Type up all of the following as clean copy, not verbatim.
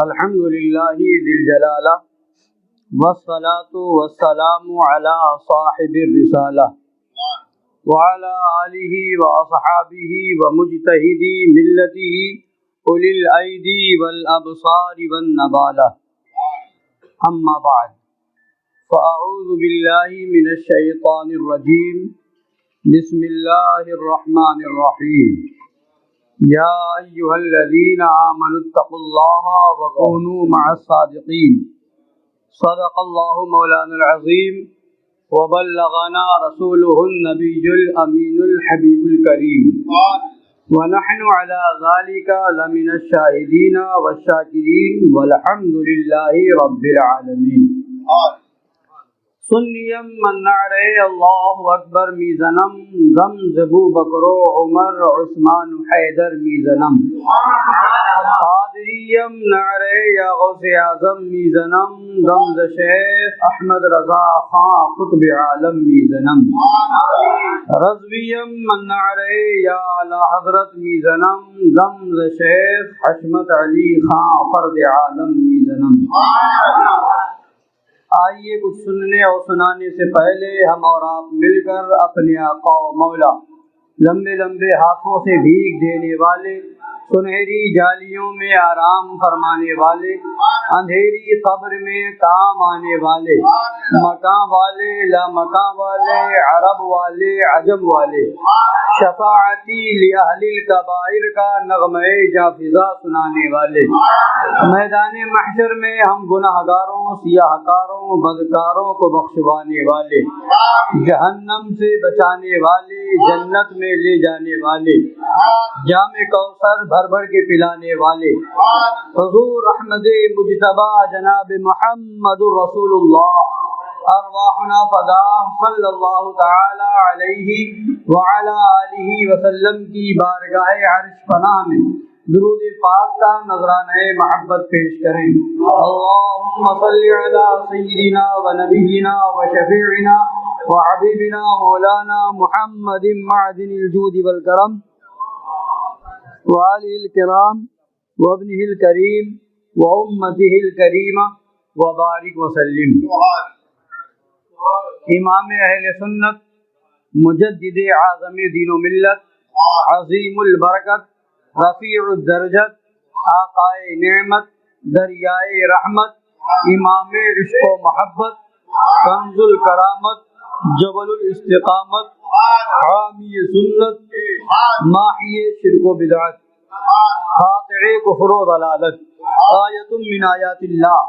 الحمد للہ ذی الجلالہ والصلاة والسلام علی صاحب الرسالہ وعلی آلہ واصحابہ ومجتہدی ملتہ اولی الایدی والابصار والنبالہ اما بعد فاعوذ باللہ من الشیطان الرجیم بسم اللہ الرحمن الرحیم یا ایہا الذین آمنوا اتقوا اللہ وکونوا مع الصادقین صدق اللہ مولانا العظیم وبلغنا رسولہ النبی الامین الحبیب الکریم ونحن علی ذلک لمن الشاہدین والشاکرین والحمد للہ رب العالمین. سنیم من نعرے اللہ اکبر میزنم زم زبو بکرو عمر عثمان حیدر میزنم قادریم نعرے یا غوث اعظم میزنم زم ز شیخ احمد رضا خان قطب عالم میزنم رضویم من نعرے یا اعلی حضرت میزنم زم ز شیخ حشمت علی خان فرد عالم میزنم. آئیے کچھ سننے اور سنانے سے پہلے ہم اور آپ مل کر اپنے آقا و مولا لمبے لمبے ہاتھوں سے بھیگ دینے والے، سنہری جالیوں میں آرام فرمانے والے، اندھیری قبر میں کام آنے والے، مکان والے لا مکان والے، عرب والے عجم والے، شفاعتی لأہل الکبائر کا نغمہ جافزہ سنانے والے، میدان محشر میں ہم گناہ گاروں سیاہ کاروں بدکاروں کو بخشوانے والے، جہنم سے بچانے والے، جنت میں لے جانے والے، جام کوثر بھر بھر کے پلانے والے، حضور احمد مجتبی جناب محمد رسول اللہ ارواحنا فدا صلی اللہ تعالی علیہ وعلی آلہ وسلم کی بارگاہ عرش پناہ میں درود پاک کا نذرانہ محبت پیش کریں. اللہم صلی علی سیدنا و نبینا و شفیعنا و حبیبنا مولانا محمد معدن الجود والکرم و آلہ الکرام و ابنہ الکریم و امتہ الکریمہ و بارک وسلم. امام اہل سنت، مجدد اعظم دین و ملت، عظیم البرکت، رفیع الدرجت، آقائے نعمت، دریائے رحمت، امام عشق و محبت، کنز الکرامت، جبل الاستقامت، حامی سنت، ماحی شرک و بدعت، قاطع کفر و ضلالت، آیت من آیات اللہ،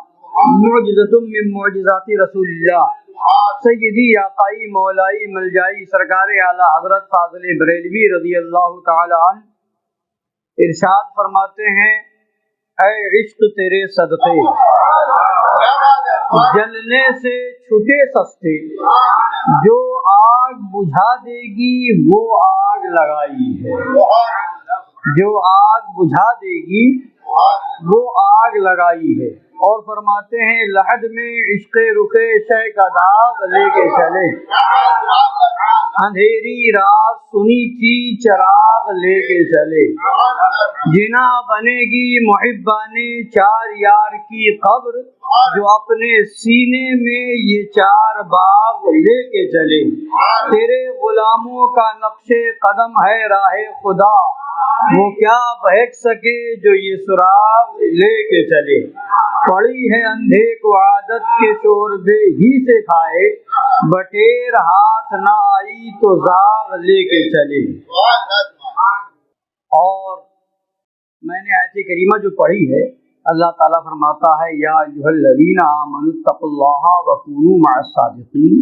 معجزۃ من معجزات رسول اللہ، سیدی آقائی مولائی ملجائی سرکار اعلیٰ حضرت فاضل بریلوی رضی اللہ تعالی عنہ ارشاد فرماتے ہیں، اے عشق تیرے صدقے جلنے سے چھٹے سستے، جو آگ بجھا دے گی وہ آگ لگائی ہے، جو آگ بجھا دے گی وہ آگ لگائی ہے. اور فرماتے ہیں، لحد میں عشق رخ شہ کا داغ لے کے چلے، اندھیری رات سنی تھی چراغ لے کے چلے، جنا بنے گی محبان چار یار کی قبر، جو اپنے سینے میں یہ چار باغ لے کے چلے. تیرے غلاموں کا نقش قدم ہے راہ خدا، وہ کیا بہک سکے جو یہ سراغ لے کے چلے. پڑی ہے اندھے کو عادت کے شوربے ہی سے کھائے، بٹیر ہاتھ نہ آئی تو زاغ لے کے چلے. اور میں نے آیت کریمہ جو پڑھی ہے، اللہ تعالیٰ فرماتا ہے، یا ایھا الذین آمنوا اتقوا اللہ وکونوا مع الصادقین،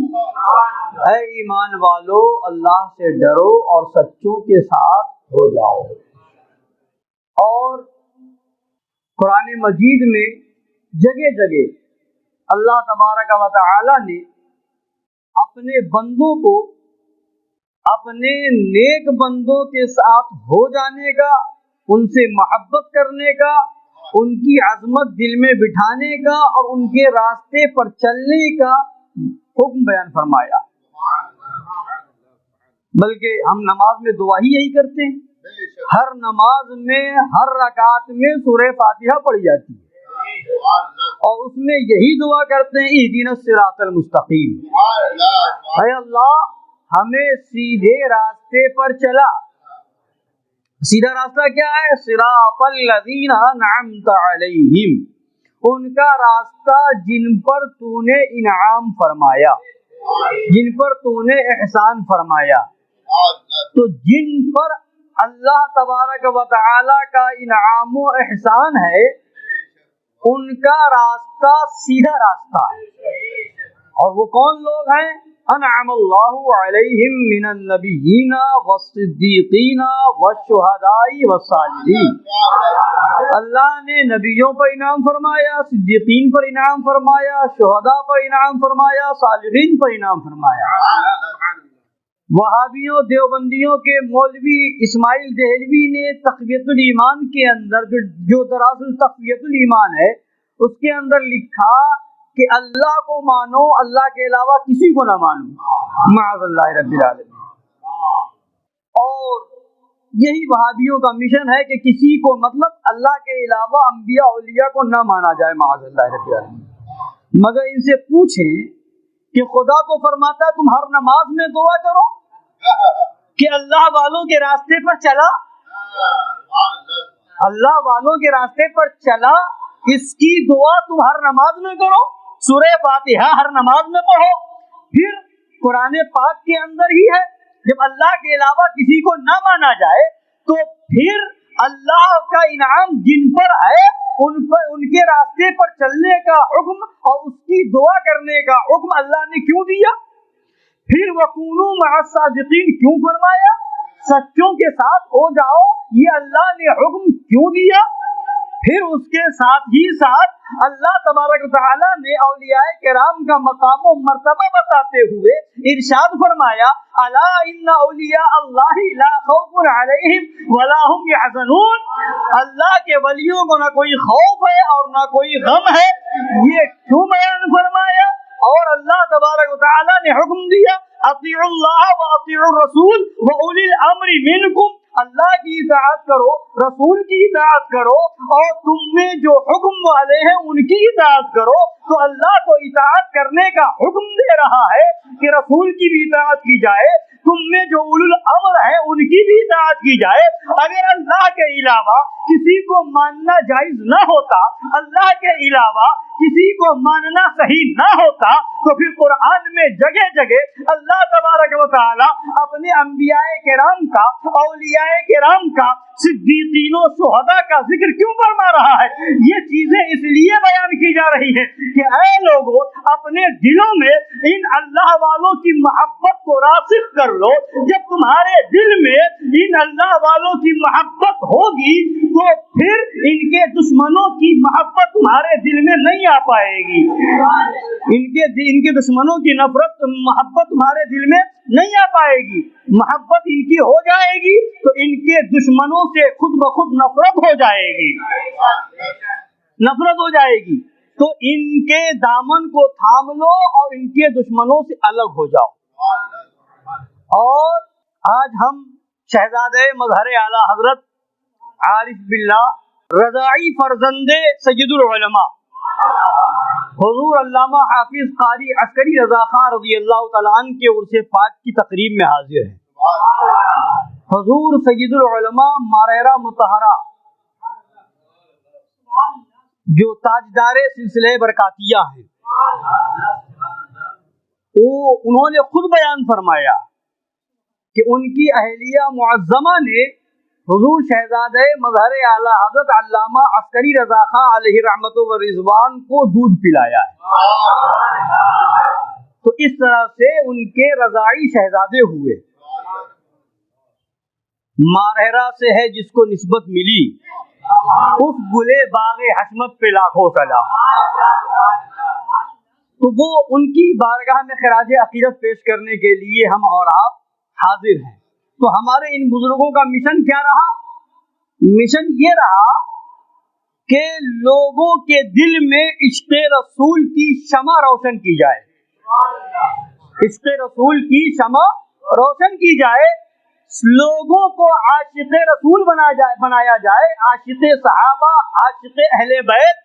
اے ایمان والو اللہ سے ڈرو اور سچوں کے ساتھ ہو جاؤ. اور قرآن مجید میں جگہ جگہ اللہ تبارک و تعالی نے اپنے بندوں کو اپنے نیک بندوں کے ساتھ ہو جانے کا، ان سے محبت کرنے کا، ان کی عظمت دل میں بٹھانے کا اور ان کے راستے پر چلنے کا حکم بیان فرمایا. بلکہ ہم نماز میں دعا ہی یہی کرتے ہیں، ہر نماز میں ہر رکعت میں سورہ فاتحہ پڑھی جاتی ہے. اور اس میں یہی دعا کرتے ہیں اہدنا الصراط المستقیم، اے اللہ ہمیں سیدھے راستے پر چلا۔ سیدھا راستہ کیا ہے؟ صراط الذین انعمت علیہم، ان کا راستہ جن پر تو نے انعام فرمایا، جن پر تو نے احسان فرمایا۔ تو جن پر اللہ تبارک و تعالی کا انعام و احسان ہے ان کا راستہ سیدھا راستہ ہے۔ اور وہ کون لوگ ہیں؟ انعم اللہ علیہم من النبیین والصدیقین والشہداء والصالحین، اللہ نے نبیوں پر انعام فرمایا، صدیقین پر انعام فرمایا، شہداء پر انعام فرمایا، صالحین پر انعام فرمایا۔ وہابیوں دیوبندیوں کے مولوی اسماعیل دہلوی نے تقویۃ الایمان کے اندر جو دراصل تقویۃ الایمان ہے اس کے اندر لکھا کہ اللہ کو مانو، اللہ کے علاوہ کسی کو نہ مانو، معاذ اللہ رب العالمین۔ اور یہی وہابیوں کا مشن ہے کہ کسی کو مطلب اللہ کے علاوہ انبیاء اولیاء کو نہ مانا جائے، معاذ اللہ رب العالمین۔ مگر ان سے پوچھیں کہ خدا تو فرماتا ہے تم ہر نماز میں دعا کرو، کہ اللہ والوں کے راستے پر چلا، اللہ والوں کے راستے پر چلا، اس کی دعا تم ہر نماز میں کرو، سورہ فاتحہ ہر نماز میں پڑھو۔ پھر قرآن پاک کے اندر ہی ہے جب اللہ کے علاوہ کسی کو نہ مانا جائے تو پھر اللہ کا انعام جن پر ہے ان کے راستے پر چلنے کا حکم اور اس کی دعا کرنے کا حکم اللہ نے کیوں دیا؟ پھر وَكُونُوا مَعَ الصَّادِقِينَ کیوں فرمایا؟ سچوں کے ساتھ ہو جاؤ، یہ اللہ نے حکم کیوں دیا؟ پھر اس کے ساتھ ہی ساتھ اللہ تبارک و تعالیٰ نے اولیاء کرام کا مقام و مرتبہ بتاتے ہوئے ارشاد فرمایا الا ان اولیاء اللہ لا خوف علیہم ولا هم يحزنون، اللہ کے ولیوں کو نہ کوئی خوف ہے اور نہ کوئی غم ہے۔ یہ کیوں بیان فرمایا؟ اور اللہ تبارک و تعالیٰ نے حکم دیا اطیعوا اللہ واطیعوا الرسول واولی الامر منکم، اللہ کی اطاعت کرو، رسول کی اطاعت کرو، اور تم میں جو حکم والے ہیں ان کی اطاعت کرو۔ تو اللہ تو اطاعت کرنے کا حکم دے رہا ہے کہ رسول کی بھی اطاعت کی جائے، تم میں جو اولو الامر ہیں ان کی بھی اطاعت کی جائے۔ اگر اللہ کے علاوہ کسی کو ماننا جائز نہ ہوتا، اللہ کے علاوہ کسی کو ماننا صحیح نہ ہوتا، تو پھر قرآن میں جگہ جگہ اللہ تبارک و تعالی اپنے انبیاء کرام کا، اولیاء کرام کا، صدیقین و شہداء کا ذکر کیوں فرما رہا ہے؟ یہ چیزیں اس لیے بیان کی جا رہی ہیں کہ اے لوگوں اپنے دلوں میں ان اللہ والوں کی محبت کو راسخ کر لو۔ جب تمہارے دل میں ان اللہ والوں کی محبت ہوگی تو پھر ان کے دشمنوں کی محبت تمہارے دل میں نہیں آ پائے گی، ان کے دشمنوں کی نفرت محبت تمہارے دل میں نہیں آ پائے گی۔ محبت ان کی ہو جائے گی تو ان کے دشمنوں سے خود بخود نفرت ہو جائے گی، نفرت ہو جائے گی۔ تو ان کے دامن کو تھام لو اور ان کے دشمنوں سے الگ ہو جاؤ۔ اور آج ہم شہزادے مظہر اعلیٰ حضرت عارف باللہ رضاعی فرزند سید العلماء حضور علامہ حافظ قاری عسکری رضا خان رضی اللہ تعالیٰ عنہ کے عرس پاک کی تقریب میں حاضر ہیں۔ حضور سید العلماء مارہرہ مطہرہ جو تاجدار سلسلہ برکاتیہ ہیں، انہوں نے خود بیان فرمایا کہ ان کی اہلیہ معظمہ نے حضور شہزادہ مظہر اعلیٰ حضرت علامہ عسکری رضا خان علیہ رحمت و رضوان کو دودھ پلایا ہے۔ تو اس طرح سے ان کے رضاعی شہزادے ہوئے۔ مارہرہ سے ہے جس کو نسبت ملی، اس گلے باغ حشمت پہ لاکھوں سلام۔ تو وہ ان کی بارگاہ میں خراج عقیدت پیش کرنے کے لیے ہم اور آپ حاضر ہیں۔ تو ہمارے ان بزرگوں کا مشن کیا رہا؟ مشن یہ رہا کہ لوگوں کے دل میں عشق رسول کی شمع روشن کی جائے، عشق رسول کی شمع روشن کی جائے، لوگوں کو عاشق رسول بنایا جائے، عاشق صحابہ، عاشق اہل بیت،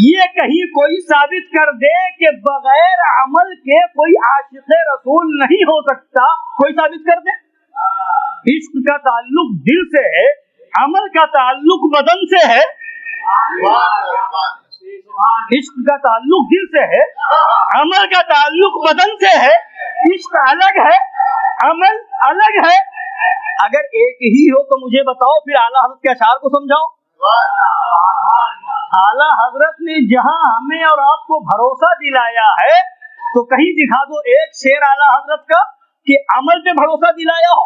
یہ کہیں کوئی ثابت کر دے کہ بغیر عمل کے کوئی عاشق رسول نہیں ہو سکتا، کوئی ثابت کر دے؟ عشق کا تعلق دل سے ہے، عمل کا تعلق بدن سے ہے۔ عشق کا تعلق دل سے ہے، عمل کا تعلق بدن سے ہے۔ عشق الگ ہے، عمل الگ ہے۔ اگر ایک ہی ہو تو مجھے بتاؤ، پھر اعلیٰ حضرت کے اشعار کو سمجھاؤ۔ اعلیٰ حضرت نے جہاں ہمیں اور آپ کو بھروسہ دلایا ہے تو کہیں دکھا دو ایک شعر اعلیٰ حضرت کا کہ عمل پہ بھروسہ دلایا ہو۔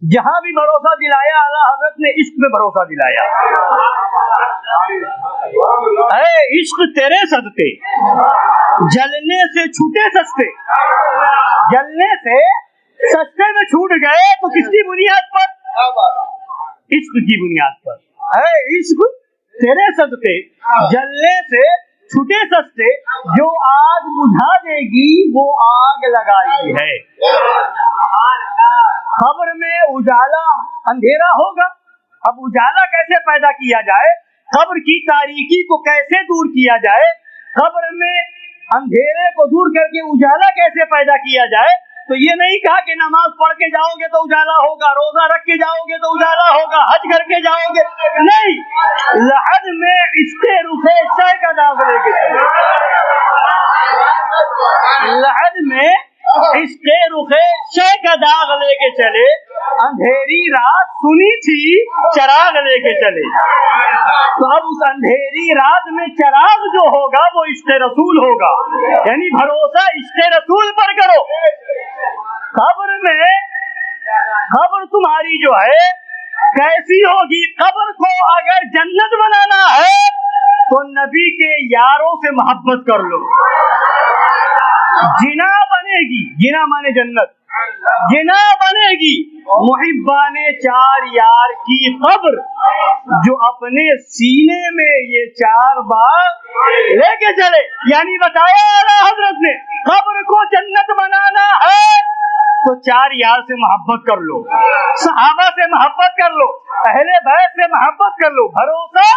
جہاں بھی بھروسہ دلایا اعلیٰ حضرت نے عشق پہ بھروسہ دلایا۔ اے عشق تیرے صدقے جلنے سے چھوٹے سستے، جلنے سے سستے میں چھوٹ گئے تو کس کی بنیاد پر؟ عشق کی بنیاد پر۔ اے عشق تیرے صدقے جلنے سے چھوٹے سستے، جو آگ بجھا دے گی وہ آگ لگائی ہے۔ قبر میں اجالا اندھیرا ہوگا، اب اجالا کیسے پیدا کیا جائے، قبر کی تاریکی کو کیسے دور کیا جائے، قبر میں اندھیرے کو دور کر کے اجالا کیسے پیدا کیا جائے؟ تو یہ نہیں کہا کہ نماز پڑھ کے جاؤ گے تو اجالا ہوگا، روزہ رکھ کے جاؤ گے تو اجالا ہوگا، حج کر کے جاؤ گے، نہیں، لحد میں عشق رخ شے کا داغ لے کے چلے، لحد میں عشق رخ شے کا داغ لے کے چلے، اندھیری رات سنی تھی چراغ لے کے چلے۔ تو اب اس اندھیری رات میں چراغ جو ہوگا وہ عشق رسول ہوگا، یعنی بھروسہ عشق رسول پر کرو۔ قبر میں قبر تمہاری جو ہے کیسی ہوگی؟ قبر کو اگر جنت بنانا ہے تو نبی کے یاروں سے محبت کر لو، جنا بنے گی، جنا مانے جنت، جنا بنے گی محبان چار یار کی قبر، جو اپنے سینے میں یہ چار باغ لے کے چلے۔ یعنی بتایا اعلیٰ حضرت نے قبر کو جنت بنانا ہے تو چار یار سے محبت کر لو، صحابہ سے محبت کر لو، اہل بیت سے محبت کر لو۔ بھروسہ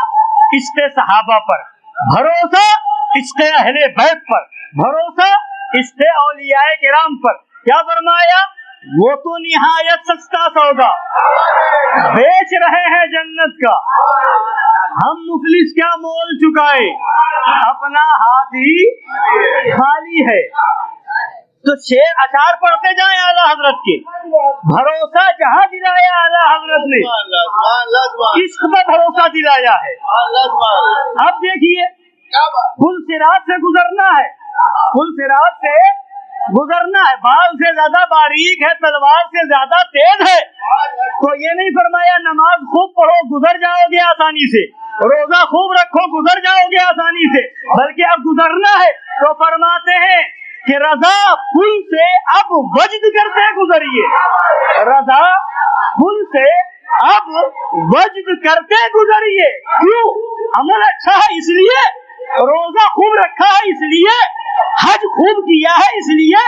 عشق صحابہ پر، بھروسہ عشق اہل بیت پر، بھروسہ عشق اولیاء کرام پر۔ کیا فرمایا؟ وہ تو نہایت سستا سودا بیچ رہے ہیں جنت کا، ہم مفلس کیا مول چکائے، اپنا ہاتھ ہی خالی ہے۔ تو شعر اشعار پڑھتے جائیں اعلیٰ حضرت کے، بھروسہ جہاں دلایا اعلیٰ حضرت نے عشق میں بھروسہ دلایا ہے۔ اب دیکھیے پل صراط سے گزرنا ہے، پل صراط سے گزرنا ہے، بال سے زیادہ باریک ہے، تلوار سے زیادہ تیز ہے۔ تو یہ نہیں فرمایا نماز خوب پڑھو گزر جاؤ گے آسانی سے، روزہ خوب رکھو گزر جاؤ گے آسانی سے، بلکہ اب گزرنا ہے تو فرماتے ہیں کہ رضا پل سے اب وجد کرتے گزریے، رضا پل سے اب وجد کرتے گزریے۔ کیوں؟ عمل اچھا ہے اس لیے، روزہ خوب رکھا ہے اس لیے، حج خوب کیا ہے اس لیے،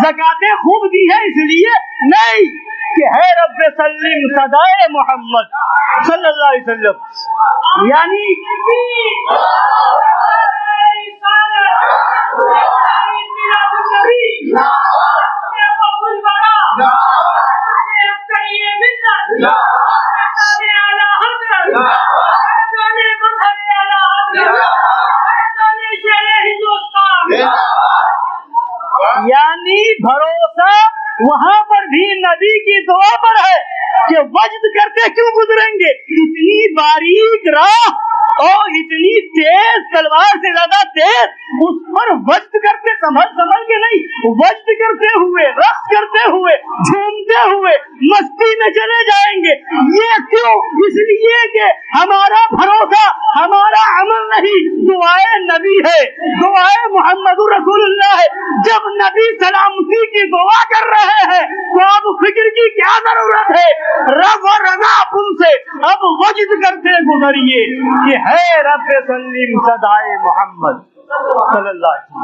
زکاتیں خوب دی ہے اس لیے نہیں، کہ ہے رب سلم صدائے محمد صلی اللہ علیہ وسلم، یعنی یعنی بھروسہ وہاں پر بھی نبی کی دعا پر ہے کہ وجد کرتے کیوں گزریں گے، اتنی باریک راہ اور اتنی تیز تلوار سے زیادہ تیز، اس پر وجد کرتے سنبھل کے نہیں، وجد کرتے ہوئے، رقص کرتے ہوئے، جھومتے ہوئے مستی میں چلے جائیں گے۔ یہ کیوں؟ اس لیے کہ ہمارا بھروسہ ہمارا عمل نہیں، دعائے نبی ہے، دعائے محمد رسول اللہ ہے۔ جب نبی سلامتی کی دعا کر رہے ہیں تو اب فکر کی کیا ضرورت ہے؟ رب اور رضا پن سے اب وجد کرتے گزریے کہ ہے رب سلیم صدائے محمد صلی اللہ علیہ وسلم۔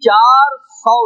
400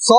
100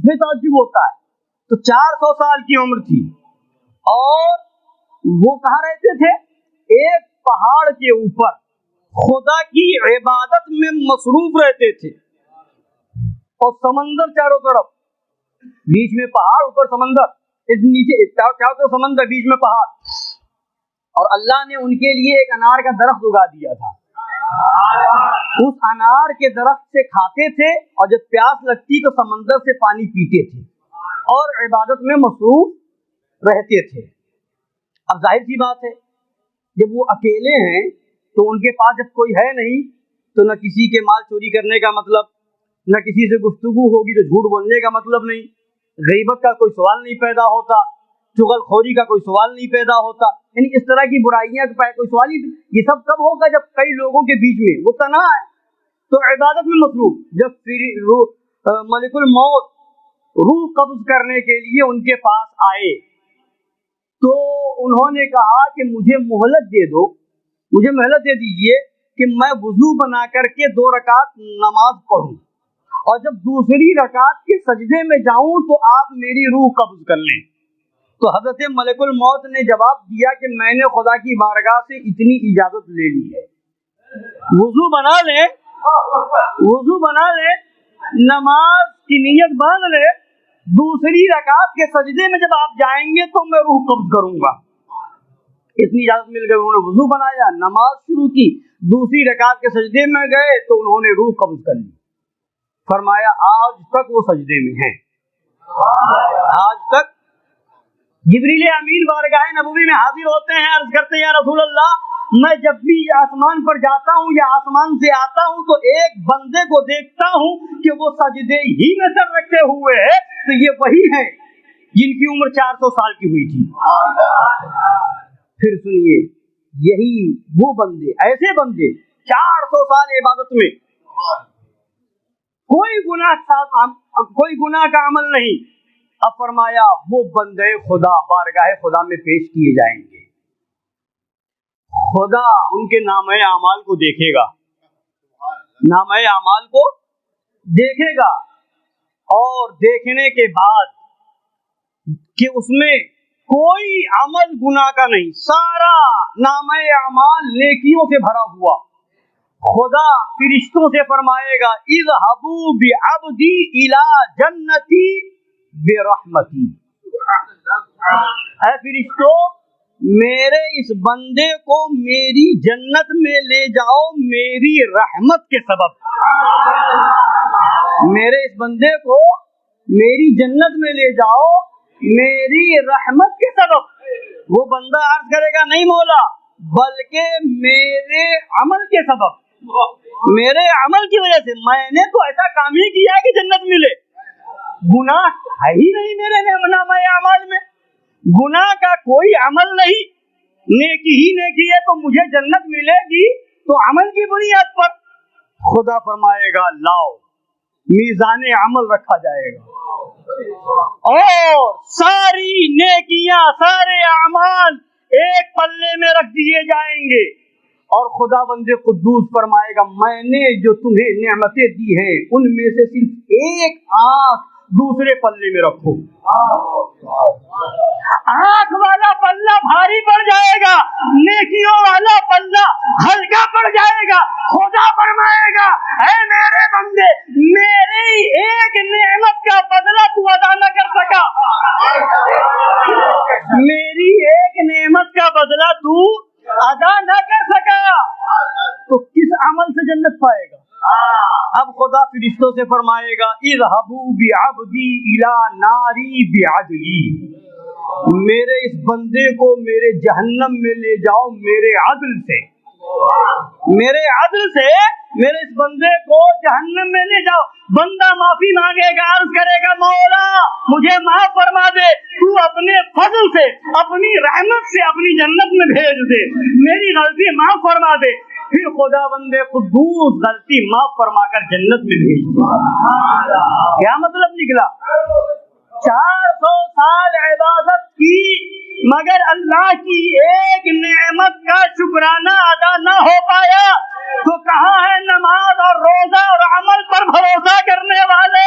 اس میں تعجب ہوتا ہے. تو 400 سال کی عمر تھی اور وہ کہاں رہتے تھے؟ ایک پہاڑ کے اوپر خدا کی عبادت میں مصروف رہتے تھے، اور سمندر چاروں طرف، بیچ میں پہاڑ، اوپر سمندر، نیچے چاروں طرف سمندر، بیچ میں پہاڑ. اور اللہ نے ان کے لیے ایک انار کا درخت اگا دیا تھا. اس انار کے درخت سے کھاتے تھے، اور جب پیاس لگتی تو سمندر سے پانی پیتے تھے اور عبادت میں مصروف رہتے تھے. اب ظاہر سی بات ہے، جب وہ اکیلے ہیں تو ان کے پاس جب کوئی ہے نہیں تو نہ کسی کے مال چوری کرنے کا مطلب، نہ کسی سے گفتگو ہوگی تو جھوٹ بولنے کا مطلب نہیں، غیبت کا کوئی سوال نہیں پیدا ہوتا، چغل خوری کا کوئی سوال نہیں پیدا ہوتا، یعنی اس طرح کی برائیاں کا کوئی سوال ہی. یہ سب کب ہوگا؟ جب کئی لوگوں کے بیچ میں وہ تنہا ہے تو عبادت میں مصروف. جب پھر ملک الموت روح قبض کرنے کے لیے ان کے پاس آئے تو انہوں نے کہا کہ مجھے مہلت دے دو، مجھے مہلت دے دیجئے کہ میں وضو بنا کر کے 2 رکعت نماز پڑھوں، اور جب دوسری رکعت کے سجدے میں جاؤں تو آپ میری روح قبض کر لیں. تو حضرت ملک الموت نے جواب دیا کہ میں نے خدا کی بارگاہ سے اتنی اجازت لے لی ہے، وضو بنا لیں، وضو بنا لیں، نماز کی نیت باندھ لیں، دوسری رکعت کے سجدے میں جب آپ جائیں گے تو میں روح قبض کروں گا. اتنی اجازت مل گئی. انہوں نے وضو بنایا، نماز شروع کی، دوسری رکعت کے سجدے میں گئے تو انہوں نے روح قبض کر لی. فرمایا آج تک وہ سجدے میں ہیں، آج تک. جبریل امین بارگاہ نبوی میں حاضر ہوتے ہیں، عرض کرتے ہیں یا رسول اللہ، میں جب بھی آسمان پر جاتا ہوں یا آسمان سے آتا ہوں تو ایک بندے کو دیکھتا ہوں کہ وہ سجدے ہی میں سر رکھے ہوئے ہے، تو یہ وہی ہیں جن کی عمر 400 سال کی ہوئی تھی. پھر سنیے، یہی وہ بندے، ایسے بندے 400 سال عبادت میں، کوئی گناہ کا عمل نہیں. اب فرمایا وہ بندے خدا بارگاہ خدا میں پیش کیے جائیں گے، خدا ان کے نامہ اعمال کو دیکھے گا، نامہ اعمال کو دیکھے گا، اور دیکھنے کے بعد کہ اس میں کوئی عمل گناہ کا نہیں، سارا نامہ اعمال نیکیوں سے بھرا ہوا. خدا فرشتوں سے فرمائے گا اذهبوا بعبدی الی جنتی برحمتی، اے فرشتوں میرے اس بندے کو میری جنت میں لے جاؤ میری رحمت کے سبب. میرے اس بندے کو میری جنت میں لے جاؤ میری رحمت کے سبب. وہ بندہ عرض کرے گا نہیں مولا، بلکہ میرے عمل کے سبب، میرے عمل کی وجہ سے، میں نے تو ایسا کام ہی کیا کہ جنت ملے. گناہ ہے ہی نہیں میرے نامہ اعمال میں، گناہ کا کوئی عمل نہیں، نیکی ہی نیکی ہے، تو مجھے جنت ملے گی تو عمل کی بنیاد پر. خدا فرمائے گا لاؤ، میزان عمل رکھا جائے گا اور ساری نیکیاں، سارے اعمال ایک پلے میں رکھ دیے جائیں گے. اور خدا بند قدوس فرمائے گا میں نے جو تمہیں نعمتیں دی ہیں ان میں سے صرف ایک آنکھ دوسرے پلے میں رکھو. آنکھ والا پلہ بھاری پڑ جائے گا، نیکیوں والا پلہ ہلکا پڑ جائے گا. خدا فرمائے گا اے میرے بندے، میری ایک نعمت کا بدلہ تو ادا نہ کر سکا، میری ایک نعمت کا بدلہ تو ادا نہ کر سکا، تو کس عمل سے جنت پائے گا؟ اب خدا فرشتوں سے فرمائے گا اذهبوا بعبدی الی ناری بعدلی، میرے اس بندے کو میرے جہنم میں لے جاؤ میرے عدل سے، میرے عدل سے میرے اس بندے کو جہنم میں لے جاؤ. بندہ معافی مانگے گا، عرض کرے گا مولا مجھے معاف فرما دے، تو اپنے فضل سے، اپنی رحمت سے اپنی جنت میں بھیج دے، میری غلطی معاف فرما دے. پھر خدا بندے قدوس غلطی معاف فرما کر جنت میں بھیج دے. کیا مطلب نکلا؟ 400 سال عبادت کی مگر اللہ کی ایک نعمت کا شکرانہ ادا نہ ہو پایا، تو کہاں ہے نماز اور روزہ اور عمل پر بھروسہ کرنے والے؟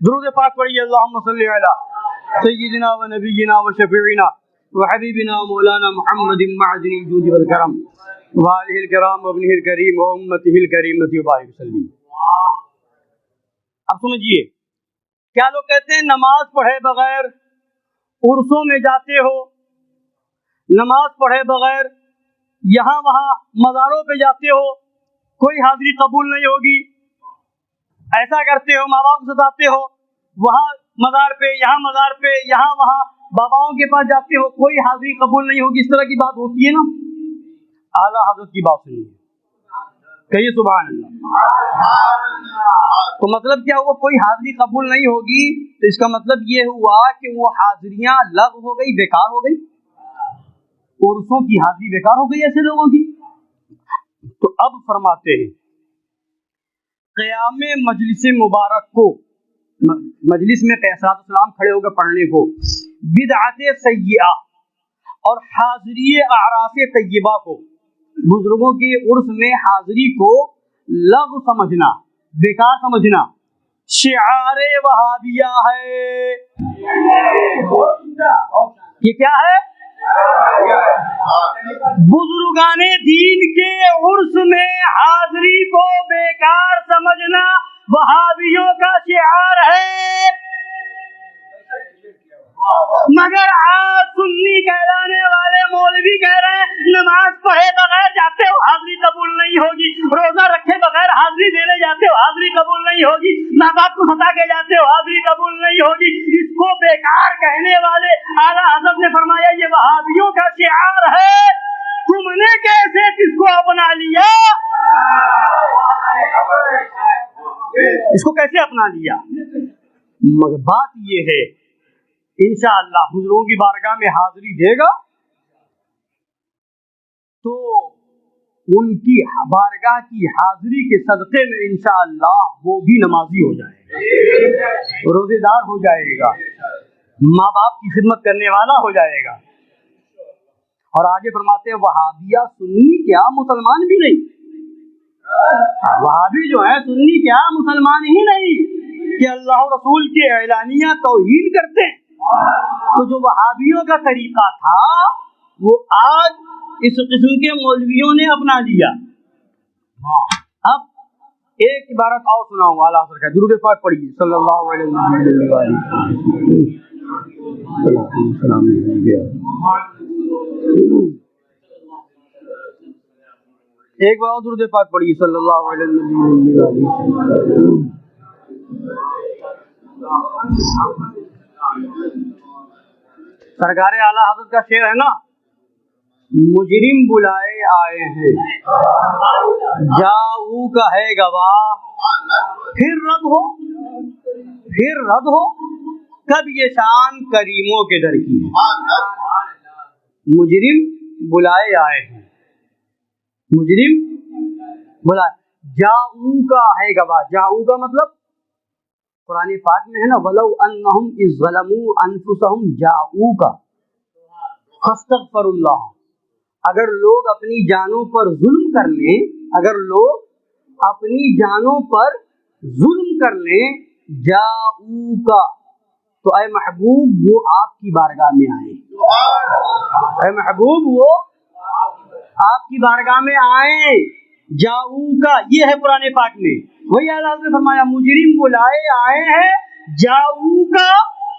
درود پاک پڑھیے اللہم صلی علی سیدنا و نبینا و شفیعنا و حبیبنا مولانا محمد معدن الجود والکرم وآلہ الکرام و ابنہ الکریم و امتہ الکریمۃ وبارک وسلم۔ اب سمجھیے، کیا لوگ کہتے ہیں نماز پڑھے بغیر عرسوں میں جاتے ہو، نماز پڑھے بغیر یہاں وہاں مزاروں پہ جاتے ہو، کوئی حاضری قبول نہیں ہوگی، ایسا کرتے ہو، ماں باپ کو ستاتے ہو، وہاں مزار پہ یہاں مزار پہ یہاں وہاں باباؤں کے پاس جاتے ہو، کوئی حاضری قبول نہیں ہوگی، اس طرح کی بات ہوتی ہے نا؟ اعلیٰ حضرت کی بات سنیے، کہیے سبحان اللہ۔ تو مطلب کیا ہوا؟ کوئی حاضری قبول نہیں ہوگی تو اس کا مطلب یہ ہوا کہ وہ حاضریاں لغو ہو گئی، بیکار ہو گئی، عرسوں کی حاضری بیکار ہو گئی ایسے لوگوں کی۔ تو اب فرماتے ہیں قیام مجلس مبارک کو، مجلس میں قیصرات السلام کھڑے ہو کے پڑھنے کو، بدعت سیئہ اور حاضری اعراس طیبہ کو، بزرگوں کے عرس میں حاضری کو لغو سمجھنا، بیکار سمجھنا، شعار وہابیہ ہے۔ یہ کیا ہے؟ بزرگان دین کے عرس میں حاضری کو بیکار سمجھنا وہابیوں کا شعار ہے۔ مگر آج سنی کہلانے والے مولوی کہہ رہے ہیں نماز پڑھے بغیر جاتے ہو حاضری قبول نہیں ہوگی، روزہ رکھے بغیر حاضری دینے جاتے ہو حاضری قبول نہیں ہوگی، ماں باپ کو ستا کے جاتے ہو حاضری قبول نہیں ہوگی۔ اس کو بیکار کہنے والے اعلیٰ حضرت نے فرمایا یہ وہابیوں کا شعار ہے۔ تم نے کیسے اس کو اپنا لیا؟ اس کو کیسے اپنا لیا؟ مگر بات یہ ہے انشاءاللہ حضوروں کی بارگاہ میں حاضری دے گا تو ان کی بارگاہ کی حاضری کے صدقے میں انشاءاللہ وہ بھی نمازی ہو جائے گا، روزے دار ہو جائے گا، ماں باپ کی خدمت کرنے والا ہو جائے گا۔ اور آگے فرماتے ہیں وہابیہ سنی کیا مسلمان بھی نہیں، وہابی جو ہے سنی کیا مسلمان ہی نہیں کہ اللہ و رسول کی اعلانیہ توہین کرتے ہیں۔ تو جو وہابیوں کا طریقہ تھا وہ آج اس قسم کے مولویوں نے اپنا لیا۔ اب ایک عبارت اور سناؤں گا، اعلیٰ حضرت کا درود پاک پڑھیے صلی اللہ علیہ وسلم۔ ایک بار درود پاک پڑھیے صلی اللہ علیہ وسلم۔ سرکار اعلیٰ حضرت کا شعر ہے نا، مجرم بلائے آئے ہیں جاؤ کا ہے گواہ، پھر رد ہو کب یہ شان کریموں کے در کی ہے۔ مجرم بلائے آئے ہیں، مجرم بلائے، جاؤ کا ہے گواہ، جاؤ کا مطلب قرآن پاک میں ہے نا وَلَوْ أَنَّهُمْ إِذْ ظَلَمُوا أَنفُسَهُمْ جَاءُوكَ فَاسْتَغْفَرُوا اللَّهَ۔ اگر لوگ اپنی جانوں پر ظلم کر لیں، اگر لوگ اپنی جانوں پر ظلم کر لیں، جاءوكَ تو اے محبوب وہ آپ کی بارگاہ میں آئیں، اے محبوب وہ آپ کی بارگاہ میں آئیں، جاؤوكَ یہ ہے قرآن پاک میں۔ وہی اعلیٰ حضرت نے فرمایا مجرم بلائے آئے ہیں جاؤوكَ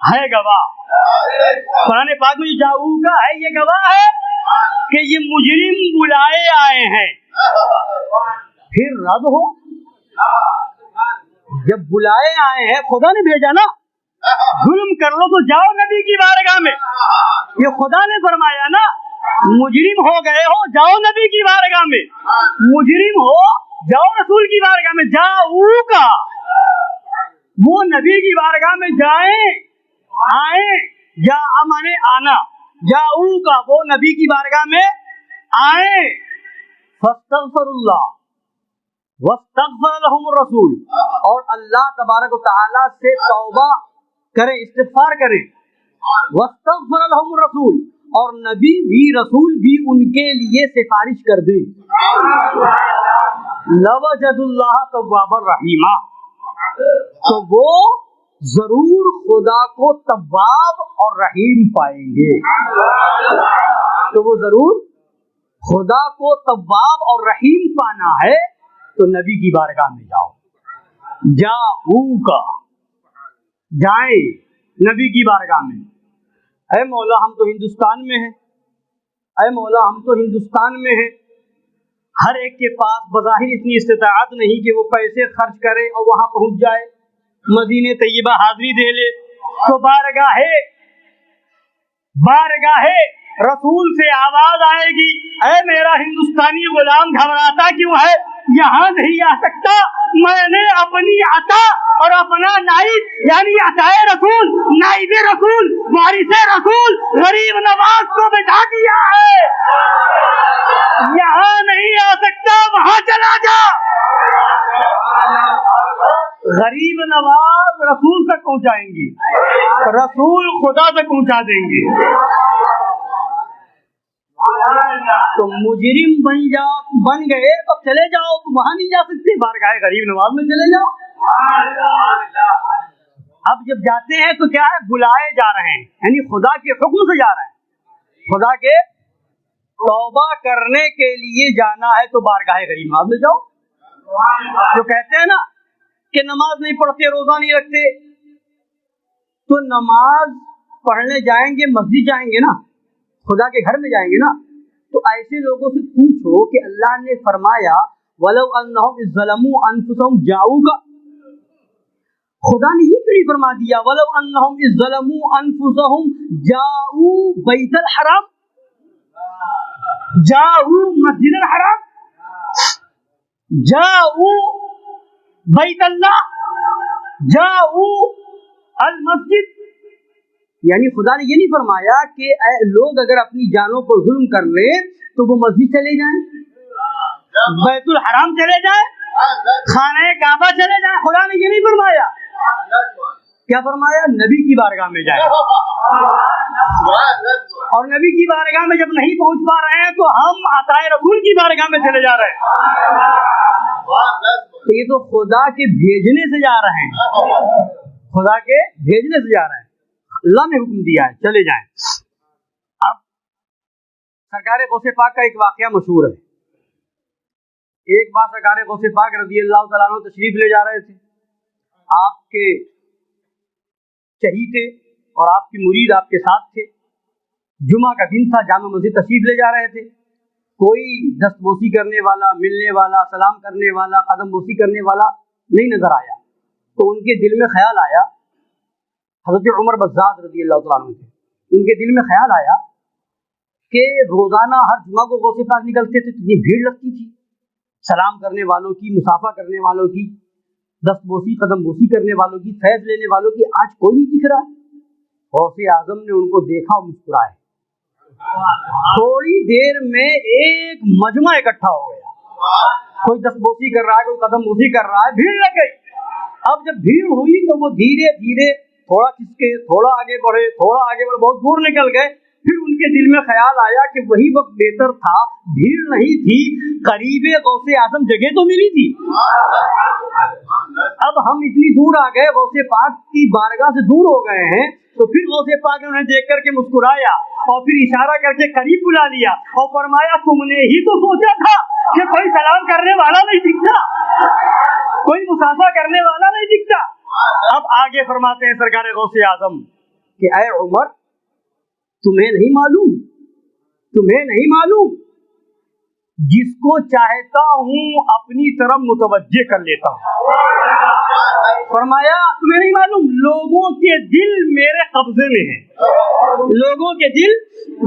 ہے گواہ۔ قرآن پاک میں جو جاؤوكَ ہے یہ گواہ ہے کہ یہ مجرم بلائے آئے ہیں، پھر رد ہو۔ جب بلائے آئے ہیں خدا نے بھیجا نا، ظلم کر لو تو جاؤ نبی کی بارگاہ میں، یہ خدا نے فرمایا نا، مجرم ہو گئے ہو جاؤ نبی کی بارگاہ میں، مجرم ہو جاؤ رسول کی بارگاہ میں، جاؤوكَ وہ نبی کی بارگاہ میں جائیں، آئیں، جا امانے آنا، جاؤوكَ وہ نبی کی بارگاہ میں آئیں، فاستغفر اللہ واستغفر لهم الرسول اور اللہ تبارک و تعالی سے توبہ کریں، استغفار کریں، واستغفر لهم الرسول اور نبی بھی رسول بھی ان کے لیے سفارش کر دیں، لوجدوا اللہ توابا رحیما تو وہ ضرور خدا کو تواب اور رحیم پائیں گے. تو وہ ضرور خدا کو تواب اور رحیم پانا ہے تو نبی کی بارگاہ میں جاؤ. جاؤ کا جائیں نبی کی بارگاہ میں. اے مولا ہم تو ہندوستان میں ہیں, اے مولا ہم تو ہندوستان میں ہیں. ہر ایک کے پاس بظاہر اتنی استطاعت نہیں کہ وہ پیسے خرچ کرے اور وہاں پہنچ جائے, مدینہ طیبہ حاضری دے لے. تو بارگاہ رسول سے آواز آئے گی, اے میرا ہندوستانی غلام گھبراتا کیوں ہے, یہاں نہیں آ سکتا, میں نے اپنی عطا اور اپنا نائب یعنی عطائے رسول, نائب رسول, وارث رسول, غریب نواز کو بٹھا دیا ہے, یہاں نہیں آ سکتا, وہاں چلا جا. غریب نواز رسول تک پہنچائیں گے, رسول خدا تک پہنچا دیں گے. تو مجرم بن گئے تو چلے جاؤ, تو وہاں نہیں جا سکتے, بارگاہ غریب نواز میں چلے جاؤ. اب جب جاتے ہیں تو کیا ہے, بلائے جا رہے ہیں, یعنی خدا کے حکم سے جا رہے ہیں, خدا کے توبہ کرنے کے لیے جانا ہے تو بارگاہ غریب نواز میں جاؤ. جو کہتے ہیں نا کہ نماز نہیں پڑھتے, روزہ نہیں رکھتے, تو نماز پڑھنے جائیں گے, مسجد جائیں گے نا, خدا کے گھر میں جائیں گے نا, تو ایسے لوگوں سے پوچھو کہ اللہ نے فرمایا وَلَوْ أَنَّهُمْ إِذْ ظَلَمُوا أَنفُسَهُمْ جَاءُوكَ, خدا نے یہ کیوں فرما دیا وَلَوْ أَنَّهُمْ إِذْ ظَلَمُوا أَنفُسَهُمْ جَاءُوا بَيْتَ الْحَرَامِ, جَاءُوا مسجد الحرام, جَاءُوا بیت اللہ, جَاءُوا المسجد. یعنی خدا نے یہ نہیں فرمایا کہ لوگ اگر اپنی جانوں کو ظلم کر لیں تو وہ مسجد چلے جائیں, بیت الحرام چلے جائیں, خانہ کعبہ چلے جائیں. خدا نے یہ نہیں فرمایا. کیا فرمایا؟ نبی کی بارگاہ میں جائیں. اور نبی کی بارگاہ میں جب نہیں پہنچ پا رہے ہیں تو ہم عطائے رسول کی بارگاہ میں چلے جا رہے ہیں. تو یہ تو خدا کے بھیجنے سے جا رہے ہیں, خدا کے بھیجنے سے جا رہے ہیں. اللہ نے حکم دیا ہے چلے جائیں. اب سرکار غوث پاک کا ایک واقعہ مشہور ہے. ایک بار سرکار غوث پاک رضی اللہ تعالیٰ عنہ تشریف لے جا رہے تھے, آپ کے چہیتے اور آپ کی مرید آپ کے ساتھ تھے. جمعہ کا دن تھا, جامع مسجد تشریف لے جا رہے تھے. کوئی دست بوسی کرنے والا, ملنے والا, سلام کرنے والا, قدم بوسی کرنے والا نہیں نظر آیا. تو ان کے دل میں خیال آیا, حضرت عمر بزاز رضی اللہ تعالیٰ عنہ تھے, ان کے دل میں خیال آیا کہ روزانہ ہر جمعہ کو غوث پاک نکلتے تھے, اتنی بھیڑ لگتی تھی سلام کرنے والوں کی, مسافہ کرنے والوں کی, دست بوسی قدم بوسی کرنے والوں کی, فیض لینے والوں کی, آج کوئی نہیں دکھ رہا. غوث اعظم نے ان کو دیکھا اور مسکرائے. تھوڑی دیر میں ایک مجمع اکٹھا ہو گیا, کوئی دست بوسی کر رہا ہے, کوئی قدم بوسی کر رہا ہے, بھیڑ لگ گئی. اب جب بھیڑ ہوئی تو وہ دھیرے دھیرے تھوڑا کھسکے, تھوڑا آگے بڑھے, تھوڑا آگے بڑھے, بہت دور نکل گئے. پھر ان کے دل میں خیال آیا کہ وہی وقت بہتر تھا, بھیڑ نہیں تھی, قریب غوث اعظم جگہ تو ملی تھی. اب ہم اتنی دور آ گئے, غوث پاک کی بارگاہ سے دور ہو گئے ہیں. تو پھر غوث پاک نے انہیں دیکھ کر کے مسکرایا اور پھر اشارہ کر کے قریب بلا لیا اور فرمایا تم نے ہی تو سوچا تھا کہ کوئی سلام کرنے والا نہیں دکھتا, کوئی مسافہ کرنے والا نہیں دکھتا. اب آگے فرماتے ہیں سرکار غوث اعظم کہ اے عمر, تمہیں نہیں معلوم جس کو چاہتا ہوں اپنی طرف متوجہ کر لیتا ہوں. فرمایا تمہیں نہیں معلوم, لوگوں کے دل میرے قبضے میں ہیں, لوگوں کے دل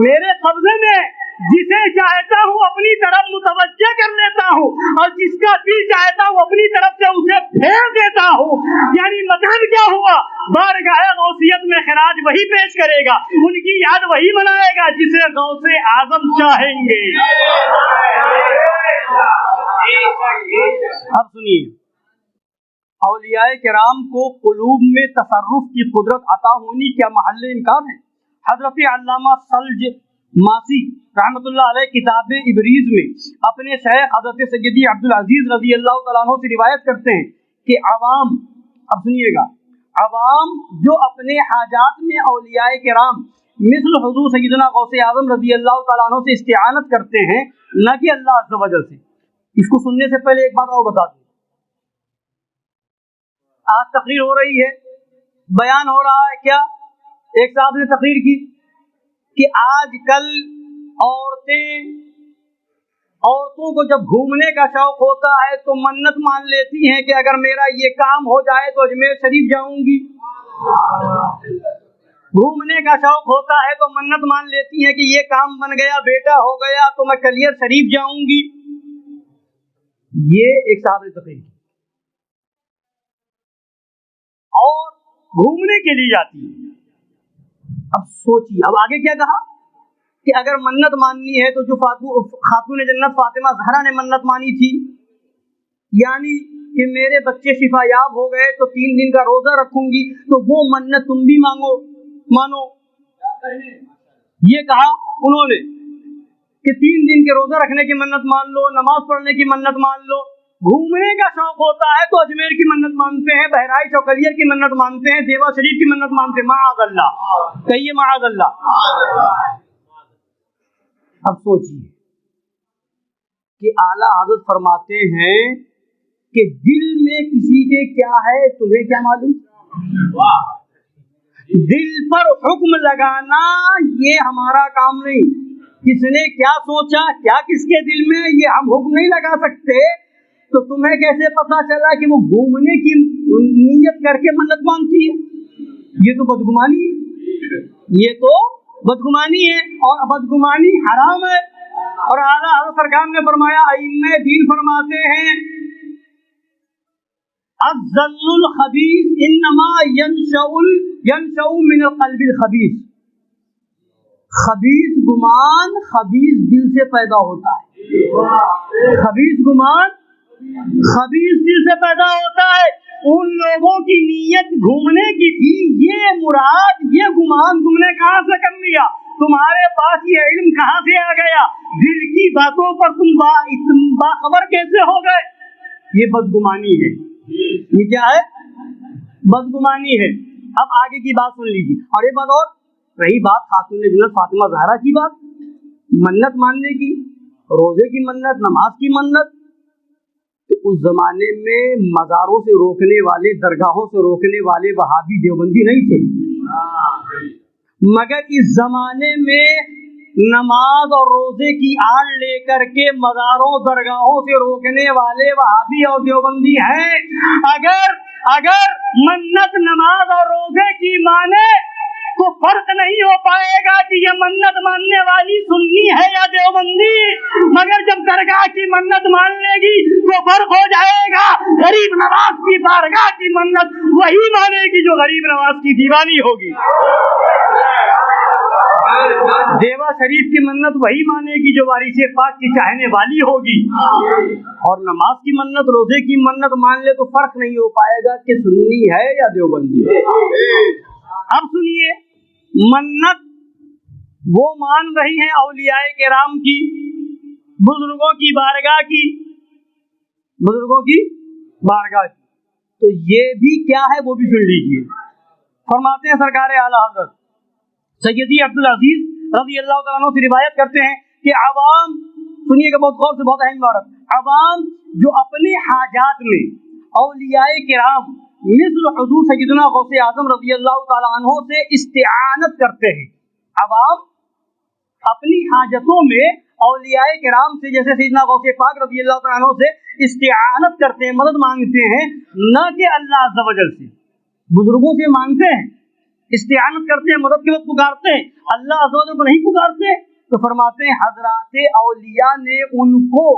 میرے قبضے میں ہیں. جسے چاہتا ہوں اپنی طرف متوجہ کر لیتا ہوں, اور جس کا دل چاہتا ہوں اپنی طرف سے اسے پھیر دیتا ہوں. یعنی مطلب کیا ہوا, بارگاہ غوثیت میں خراج وہی پیش کرے گا, ان کی یاد وہی منائے گا جسے غوث اعظم چاہیں گے. اب سنیے, اولیاء کرام کو قلوب میں تصرف کی قدرت عطا ہونی کیا محل انکار ہے؟ حضرت علامہ سلج ماسی رحمۃ اللہ علیہ کتاب ابریز میں اپنے شیخ حضرت سیدی عبدالعزیز رضی اللہ تعالیٰ عنہ سے روایت کرتے ہیں کہ عوام, اب سنیے گا, عوام جو اپنے حاجات میں اولیاء کرام مثل حضور سیدنا غوث اعظم رضی اللہ تعالیٰ عنہ سے استعانت کرتے ہیں، نہ کہ اللہ عز و جل سے۔ اس کو سننے سے پہلے ایک بات اور بتا دوں، آج تقریر ہو رہی ہے، بیان ہو رہا ہے، کیا ایک صاحب نے تقریر کی کہ آج کل عورتوں کو جب گھومنے کا شوق ہوتا ہے تو منت مان لیتی ہیں کہ اگر میرا یہ کام ہو جائے تو اجمیر شریف جاؤں گی۔ گھومنے کا شوق ہوتا ہے تو منت مان لیتی ہیں کہ یہ کام بن گیا، بیٹا ہو گیا تو میں کلیر شریف جاؤں گی۔ یہ ایک صاحب نے تقریر کی، اور گھومنے کے لیے جاتی ہے۔ اب سوچیے، اب آگے کیا کہا کہ اگر منت ماننی ہے تو جو خاتون جنت فاطمہ زہرا نے منت مانی تھی، یعنی کہ میرے بچے شفا یاب ہو گئے تو 3 دن کا روزہ رکھوں گی، تو وہ منت تم بھی مانو۔ یہ کہا انہوں نے کہ 3 دن کے روزہ رکھنے کی منت مان لو، نماز پڑھنے کی منت مان لو۔ گھومنے کا شوق ہوتا ہے تو اجمیر کی منت مانتے ہیں، بہرائچ اور کلیر کی منت مانتے ہیں، دیوا شریف کی منت مانتے ہیں۔ معاذ اللہ، کہیے معاذ اللہ۔ اب سوچیے کہ اعلیٰ حضرت فرماتے ہیں کہ دل میں کسی کے کیا ہے تمہیں کیا معلوم؟ دل پر حکم لگانا یہ ہمارا کام نہیں۔ کس نے کیا سوچا، کیا کس کے دل میں، یہ ہم حکم نہیں لگا سکتے۔ تو تمہیں کیسے پتا چلا کہ وہ گھومنے کی نیت کر کے منت مانگتی ہے؟ یہ تو بدگمانی ہے، یہ تو بدگمانی ہے، اور بدگمانی حرام ہے۔ اور اعلیٰ حضرت سرکار نے فرمایا، ائمہ دین فرماتے ہیں الظن الخبیث انما ينشأ من القلب الخبیث۔ خبیث گمان خبیث دل سے پیدا ہوتا ہے، خبیث گمان خبیث دل سے پیدا ہوتا ہے۔ ان لوگوں کی نیت گھومنے کی تھی، یہ مراد، یہ گمان تم نے کہاں سے کر لیا؟ تمہارے پاس یہ علم کہاں سے آ گیا؟ دل کی باتوں پر تم باخبر کیسے ہو گئے؟ یہ بدگمانی ہے، یہ کیا ہے؟ بدگمانی ہے۔ اب آگے کی بات سن لیجیے۔ اور ایک بات اور، رہی بات خاتون جنت فاطمہ زہرا کی بات، منت ماننے کی، روزے کی منت، نماز کی منت، تو اس زمانے میں مزاروں سے روکنے والے، درگاہوں سے روکنے والے وہابی دیوبندی نہیں تھے، مگر اس زمانے میں نماز اور روزے کی آڑ لے کر کے مزاروں درگاہوں سے روکنے والے وہابی اور دیوبندی ہیں۔ اگر منت نماز اور روزے کی مانے تو فرق نہیں ہو پائے گا کہ یہ منت ماننے والی سنی ہے یا دیوبندی، مگر جب درگاہ کی منت مان لے گی تو فرق ہو جائے گا۔ غریب نواز کی بارگاہ کی منت وہی مانے گی جو غریب نواز کی دیوانی ہوگی، دیوا شریف کی منت وہی مانے گی جو وارث پاک کی چاہنے والی ہوگی، اور نماز کی منت، روزے کی منت مان لے تو فرق نہیں ہو پائے گا کہ سنی ہے یا دیوبندی۔ اب سنیے، منت وہ مان رہی ہیں اولیاء کرام کی، بزرگوں کی بارگاہ کی، بزرگوں کی بارگاہ کی، تو یہ بھی کیا ہے وہ بھی سن لیجیے۔ فرماتے ہیں سرکار اعلیٰ حضرت سیدی عبدالعزیز رضی اللہ تعالیٰ عنہ سے روایت کرتے ہیں کہ عوام، سنیے گا بہت غور سے، بہت اہم عبارت، عوام جو اپنے حاجات میں اولیاء کرام مثل حضور سیدنا غوث اعظم رضی اللہ تعالیٰ عنہ سے استعانت کرتے ہیں، عوام اپنی حاجتوں میں اولیاء کرام سے، جیسے سیدنا غوث پاک رضی اللہ تعالیٰ عنہ سے استعانت کرتے ہیں، مدد مانگتے ہیں، نہ کہ اللہ عز و جل سے۔ بزرگوں سے مانگتے ہیں، استعانت کرتے ہیں، مدد کے وقت پکارتے ہیں، اللہ عز و جل کو نہیں پکارتے۔ تو فرماتے ہیں حضرات اولیاء نے ان کو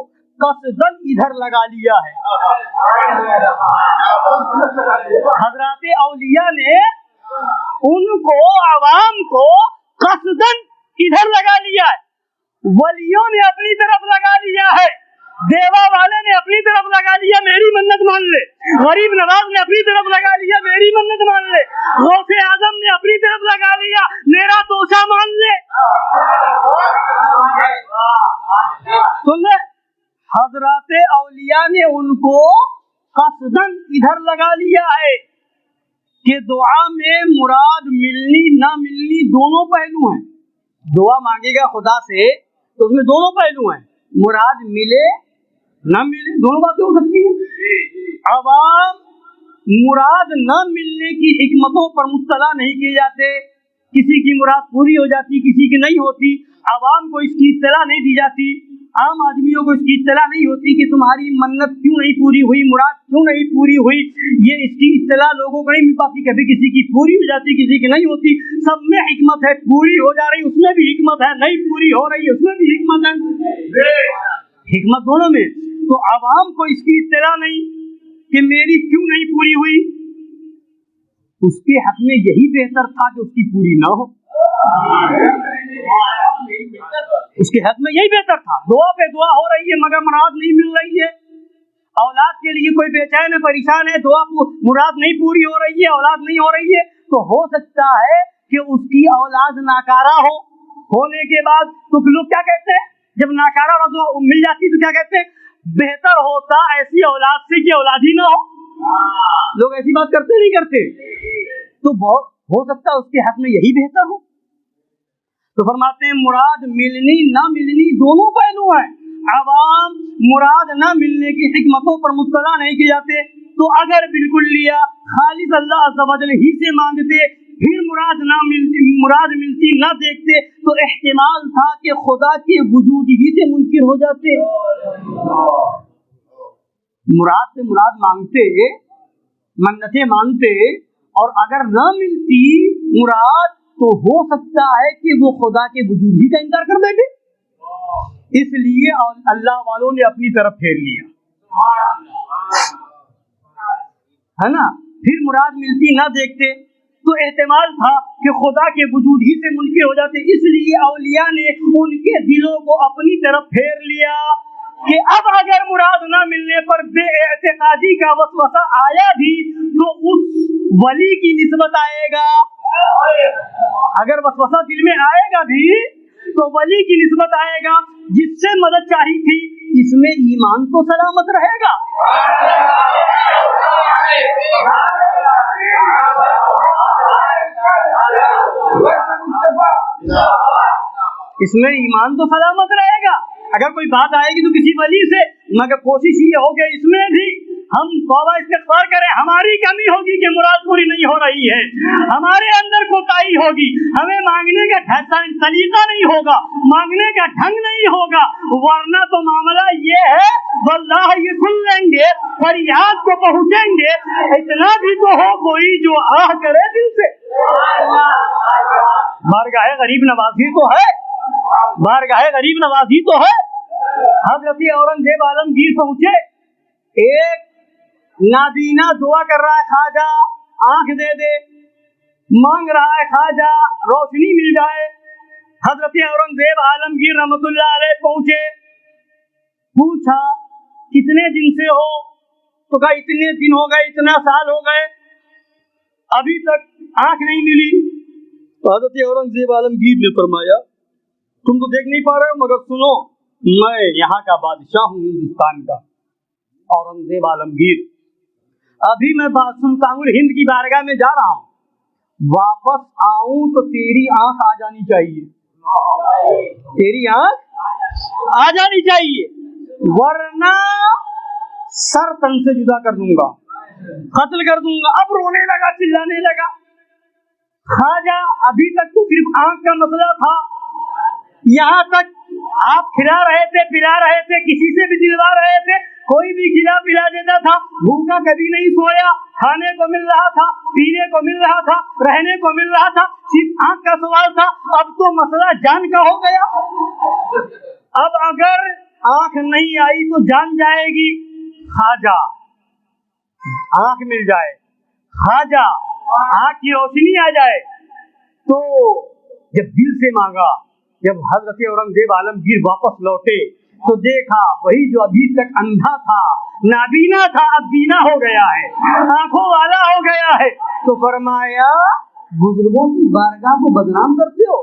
قصداً ادھر لگا لیا ہے، حضرات اولیاء نے ان کو، عوام کو قصداً ادھر لگا لیا ہے۔ ولیوں نے اپنی طرف لگا لیا ہے، دیوا والے نے اپنی طرف لگا لیا میری منت مان لے، غریب نواز نے اپنی طرف لگا لیا میری منت مان لے، غوث اعظم نے اپنی طرف لگا لیا میرا توشہ مان لے۔ سن لے، حضرات اولیاء نے ان کو قصداً ادھر لگا لیا ہے کہ دعا میں مراد ملنی نہ ملنی دونوں پہلو ہیں. دعا مانگے گا خدا سے تو اس میں دونوں پہلو ہیں, مراد ملے نہ ملے دونوں باتیں ہو سکتی ہیں. عوام مراد نہ ملنے کی حکمتوں پر مطلع نہیں کیے جاتے, کسی کی مراد پوری ہو جاتی کسی کی نہیں ہوتی, عوام کو اس کی اطلاع نہیں دی جاتی, عام آدمیوں کو اس کی اطلاع نہیں ہوتی کہ تمہاری منت کیوں نہیں پوری ہوئی, مراد کیوں نہیں پوری ہوئی, یہ اس کی اطلاع لوگوں کو نہیں مل پاتی. کبھی کسی کی پوری ہو جاتی کسی کی نہیں ہوتی. سب میں حکمت ہے, پوری ہو جا رہی اس میں بھی حکمت ہے, نہیں پوری ہو رہی اس میں بھی حکمت ہے, حکمت دونوں میں. تو عوام کو اس کی اطلاع نہیں کہ میری کیوں نہیں پوری ہوئی, اس کے حق میں یہی بہتر تھا کہ اس کی پوری نہ ہو, اس کے حق میں یہی بہتر تھا. دعا پہ دعا ہو رہی ہے مگر مراد نہیں مل رہی ہے, اولاد کے لیے کوئی بے چین ہے پریشان ہے, دعا مراد نہیں پوری ہو رہی ہے, اولاد نہیں ہو رہی ہے, تو ہو سکتا ہے کہ اس کی اولاد ناکارہ ہونے کے بعد تو لوگ کیا کہتے ہیں جب ناکارہ اولاد مل جاتی تو کیا کہتے ہیں, بہتر ہوتا ایسی اولاد سے کہ اولاد ہی نہ ہو. لوگ ایسی بات کرتے نہیں کرتے, تو بہت ہو سکتا ہے اس کے حق میں یہی بہتر ہو. تو فرماتے ہیں مراد ملنی نہ ملنی دونوں پہلو ہیں. عوام مراد نہ ملنے کی حکمتوں پر مطلع نہیں کیے جاتے, تو اگر بالکل لیا خالص اللہ عز و جل ہی سے مانگتے پھر مراد ملتی نہ دیکھتے تو احتمال تھا کہ خدا کے وجود ہی سے منکر ہو جاتے. مراد سے مراد مانگتے, منتیں مانگتے, اور اگر نہ ملتی مراد تو ہو سکتا ہے کہ وہ خدا کے وجود ہی کا انکار کر بیٹھے. اس لیے اللہ والوں نے اپنی طرف پھیر لیا, ہے نا. پھر مراد ملتی نہ دیکھتے تو احتمال تھا کہ خدا کے وجود ہی سے منکر ہو جاتے. اس لیے اولیاء نے ان کے دلوں کو اپنی طرف پھیر لیا کہ اب اگر مراد نہ ملنے پر بے اعتقادی کا وسوسہ آیا بھی تو اس ولی کی نسبت آئے گا. اگر وسوسہ دل میں آئے گا بھی تو ولی کی نسبت آئے گا جس سے مدد چاہی تھی. اس میں ایمان تو سلامت رہے گا, اس میں ایمان تو سلامت رہے گا. اگر کوئی بات آئے گی تو کسی ولی سے, مگر کوشش یہ ہو کہ اس میں بھی ہم توبہ استغفار کریں. ہماری کمی ہوگی کہ مراد پوری نہیں ہو رہی ہے, ہمارے اندر کوتاہی ہوگی, ہمیں مانگنے کا طریقہ نہیں ہوگا, مانگنے کا ڈھنگ نہیں ہوگا, ورنہ تو معاملہ یہ ہے واللہ یہ سن لیں گے, فریاد کو پہنچیں گے, اتنا بھی تو ہو کوئی جو آہ کرے دل سے. بارگاہ غریب نوازی تو ہے, بارگاہ غریب نوازی تو ہے. حضرت اورنگزیب عالمگیر پہنچے, ایک نابینا دعا کر رہا ہے خواجہ آنکھ دے دے, مانگ رہا ہے خواجہ روشنی مل جائے. حضرت اورنگزیب عالمگیر رحمت اللہ علیہ پہنچے, پوچھا کتنے دن سے ہو, تو کہا اتنے دن ہو گئے, اتنا سال ہو گئے, ابھی تک آنکھ نہیں ملی. تو حضرت اورنگزیب عالمگیر نے فرمایا تم تو دیکھ نہیں پا رہے ہو, مگر سنو میں یہاں کا بادشاہ ہوں ہندوستان کا, اورنگزیب عالمگیر. ابھی میں سلطان الہند کی بارگاہ میں جا رہا ہوں, واپس آؤں تو تیری آنکھ آ جانی چاہیے, تیری آنکھ آ جانی چاہیے, ورنہ سر تن سے جدا کر دوں گا, قتل کر دوں گا. اب رونے لگا, چلانے لگا. خواجہ ابھی تک تو صرف آنکھ کا مسئلہ تھا, یہاں تک آپ کھلا رہے تھے, پلا رہے تھے, کسی سے بھی دلوا رہے تھے, کوئی بھی کھلا پلا دیتا تھا, بھوکا کبھی نہیں سویا, کھانے کو مل رہا تھا, پینے کو مل رہا تھا, رہنے کو مل رہا تھا, صرف آنکھ کا سوال تھا. اب تو مسئلہ جان کا ہو گیا. اب اگر آنکھ نہیں آئی تو جان جائے گی. خواجہ آنکھ مل جائے, خواجہ آنکھ کی روشنی آ جائے. تو جب دل سے مانگا, جب حضرت اورنگزیب عالمگیر واپس لوٹے تو دیکھا وہی جو ابھی تک اندھا تھا, نابینا تھا, اب بینا ہو گیا ہے, آنکھوں والا ہو گیا ہے. تو فرمایا بزرگوں کی بارگاہ کو بدنام کرتے ہو,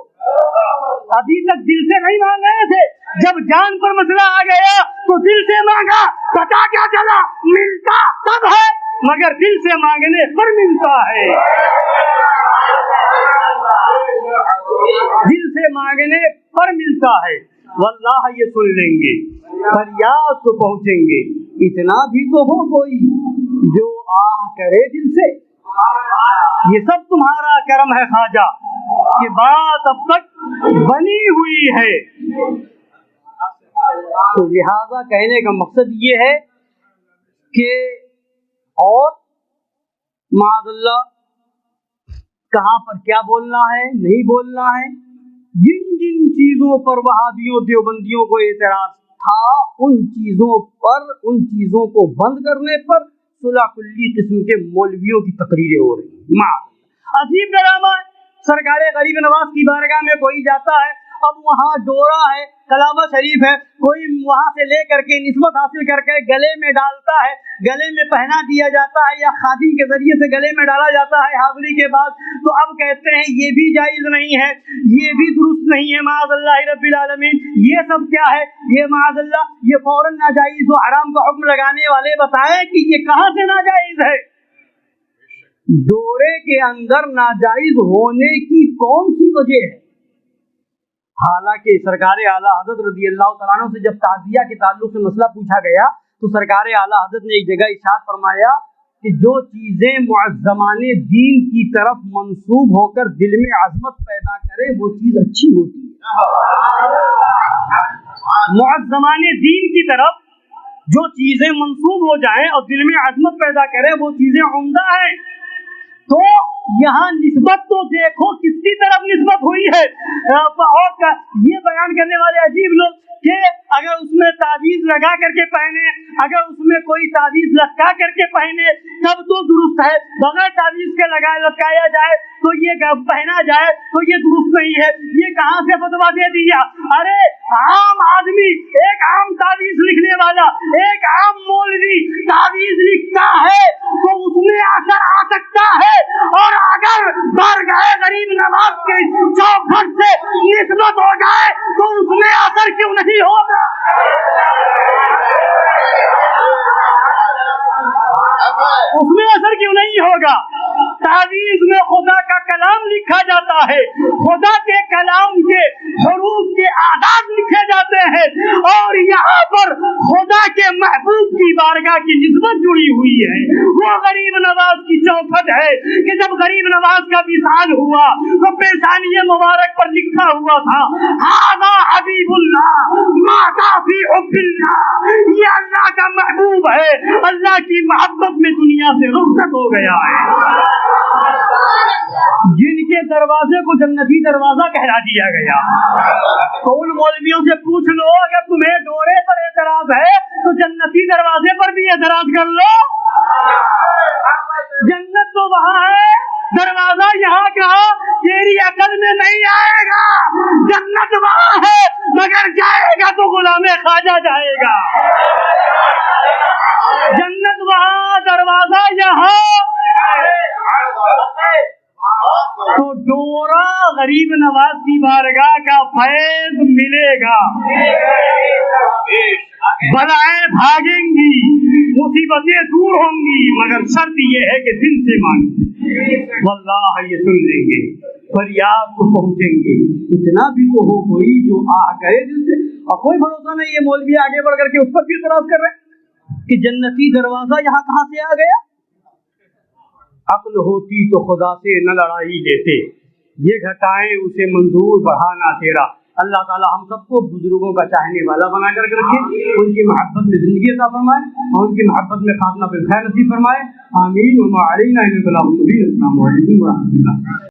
ابھی تک دل سے نہیں مانگ رہے تھے, جب جان پر مسئلہ آ گیا تو دل سے مانگا, پتا کیا چلا ملتا سب ہے مگر دل سے مانگنے پر ملتا ہے. دل سے مانگنے پر ملتا ہے. واللہ یہ سن لیں گے, فریاد کو پہنچیں گے. اتنا بھی تو ہو کوئی جو آہ کرے دل سے. یہ سب تمہارا کرم ہے خواجہ کہ بات اب تک بنی ہوئی ہے. تو لہذا کہنے کا مقصد یہ ہے کہ اور معاذ اللہ کہاں پر کیا بولنا ہے نہیں بولنا ہے. جن جن چیزوں پر وہابیوں دیوبندیوں کو اعتراض تھا ان چیزوں کو بند کرنے پر صلح کلی قسم کے مولویوں کی تقریریں ہو رہی ہیں. عجیب ڈرامہ ہے. سرکار غریب نواز کی بارگاہ میں کوئی جاتا ہے, اب وہاں ڈورا ہے, کلابہ شریف ہے, کوئی وہاں سے لے کر کے نسبت حاصل کر کے گلے میں ڈالتا ہے, گلے میں پہنا دیا جاتا ہے یا خادم کے ذریعے سے گلے میں ڈالا جاتا ہے حاضری کے بعد. تو اب کہتے ہیں یہ بھی جائز نہیں ہے, یہ بھی درست نہیں ہے معاذ اللہ رب العالمین. یہ سب کیا ہے؟ یہ معاذ اللہ یہ فوراً ناجائز و حرام کا حکم لگانے والے بتائیں کہ یہ کہاں سے ناجائز ہے. ڈورے کے اندر ناجائز ہونے کی کون سی وجہ ہے؟ حالانکہ سرکار اعلیٰ حضرت رضی اللہ تعالیٰ عنہ سے جب تعزیہ کے تعلق سے مسئلہ پوچھا گیا تو سرکار اعلیٰ حضرت نے ایک جگہ ارشاد فرمایا کہ جو چیزیں معظمان دین کی طرف منسوب ہو کر دل میں عظمت پیدا کرے وہ چیز اچھی ہوتی ہے. معظمان دین کی طرف جو چیزیں منسوب ہو جائیں اور دل میں عظمت پیدا کرے وہ چیزیں عمدہ ہیں. تو یہاں نسبت تو دیکھو کس کی طرف نسبت ہوئی ہے. اور یہ بیان کرنے والے عجیب لوگ کہ اگر اس میں تعویذ لگا کر کے پہنے, اگر اس میں کوئی تعویذ لٹکا کر کے پہنے تب تو درست ہے, بغیر تعویذ کے لٹکایا جائے تو یہ پہنا جائے تو یہ درست نہیں ہے. یہ کہاں سے فتویٰ دے دیا؟ ارے عام آدمی, ایک عام تعویذ لکھنے والا, ایک عام مولوی تعویذ لکھتا ہے تو اس میں اثر آ سکتا ہے, اور اگر بارگاہ غریب نواز کے چوکھٹ سے نسبت ہو جائے تو اس میں اثر کیوں نہیں ہوگا؟ اس میں اثر کیوں نہیں ہوگا؟ تعویذ میں خدا کا کلام لکھا جاتا ہے, خدا کے کلام کے حروف کے اعداد لکھے جاتے ہیں, اور یہاں پر خدا کے محبوب کی بارگاہ کی نسبت جڑی ہوئی ہے. وہ غریب نواز کی چوکھٹ ہے کہ جب غریب نواز کا وصال ہوا تو پیشانی مبارک پر لکھا ہوا تھا ھذا حبیب اللہ ماتا فی حب اللہ, یہ اللہ کا محبوب ہے, اللہ کی محبت میں دنیا سے رخصت ہو گیا ہے. جن کے دروازے کو جنتی دروازہ کہلا دیا گیا. تو ان مولویوں سے پوچھ لو اگر تمہیں ڈورے پر اعتراض ہے تو جنتی دروازے پر بھی اعتراض کر لو. جنت تو وہاں ہے, دروازہ یہاں کا تیری عقل میں نہیں آئے گا. جنت وہاں ہے مگر جائے گا تو غلام خواجہ جائے گا. جنت وہاں, دروازہ یہاں. تو ڈورا غریب نواز کی بارگاہ کا فیض ملے گا, بلائیں بھاگیں گی, مصیبتیں دور ہوں گی, مگر شرط یہ ہے کہ دل سے مانیں. واللہ یہ سن لیں گے, فریاد کو پہنچیں گے. اتنا بھی تو ہو کوئی جو آہ کرے دل سے. اور کوئی بھروسہ نہیں یہ مولوی آگے بڑھ کر کے اس پر بھی اعتراض کر رہے ہیں کہ جنتی دروازہ یہاں کہاں سے آ گیا. عقل ہوتی تو خدا سے نہ لڑائی لیتے, یہ گھٹائیں اسے منظور بڑھانا تیرا. اللہ تعالی ہم سب کو بزرگوں کا چاہنے والا بنا کر رکھے, ان کی محبت میں زندگی عطا فرمائے اور ان کی محبت میں خاتمہ بالخیر نصیب فرمائے. آمین. وما علینا الا البلاغ المبین. السلام علیکم ورحمۃ اللہ.